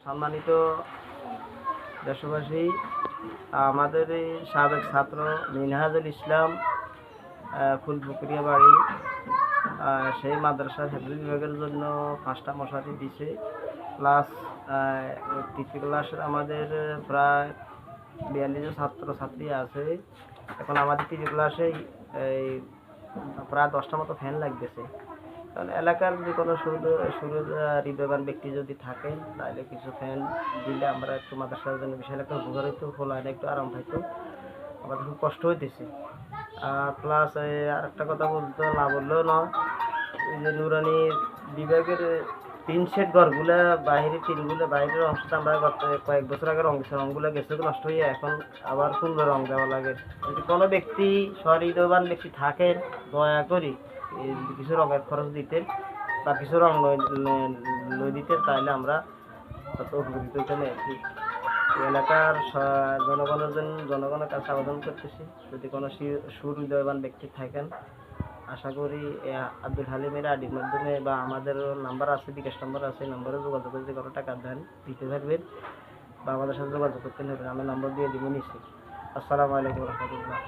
সম্মানিত দেশবাসী, আমাদের এই সাবেক ছাত্র মিনহাজুল ইসলাম ফুলপুকুরিয়া বাড়ি, সেই মাদ্রাসার হেফজ বিভাগের জন্য 5টা মশারি দিছে। প্লাস তৃতীয় ক্লাসের আমাদের প্রায় 42 ছাত্র ছাত্রী আছে। এখন আমাদের তৃতীয় ক্লাসে এই প্রায় 10টা মতো ফ্যান লাগতেছে। কারণ এলাকার যে কোনো হৃদয়বান ব্যক্তি যদি থাকেন, তাহলে কিছু ফ্যান দিলে আমরা একটু মাদ্রাসার জন্য বিশাল একটা উপকার হইতো, খোলায় একটু আরাম পাইতো। আমাদের খুব কষ্ট হইতেছে। প্লাস আর একটা কথা বলতে না বললেও নয়, এই যে নুরানি বিভাগের 3 সেট ঘরগুলা বাইরের টিনগুলো বাইরের অংশটা আমরা গত কয়েক বছর আগে রঙগুলো গেছে নষ্ট হয়ে, এখন আবার সুন্দর রং দেওয়া লাগে। যদি কোনো ব্যক্তি সহৃদয়বান ব্যক্তি থাকেন, দয়া করি কিছু রঙের খরচ দিতেন বা কিছু রং লই দিতেন, তাহলে আমরা তত উপকৃত হইতাম আর কি। এলাকার জনগণের কাছে আবেদন করতেছি, যদি কোনো সুহৃদয়বান ব্যক্তি থাকেন, আশা করি আব্দুল হালিমের আইডির মাধ্যমে বা আমাদের নাম্বার আছে, বিকাশ নাম্বার আছে, নাম্বারে যোগাযোগ করে যে কোনো টাকা দেন দিতে থাকবেন বা আমাদের সাথে যোগাযোগ করতে হবে। আমি নাম্বার দিয়ে দিব নিচ্ছি। আসসালামু আলাইকুম রহমতুল্লাহ।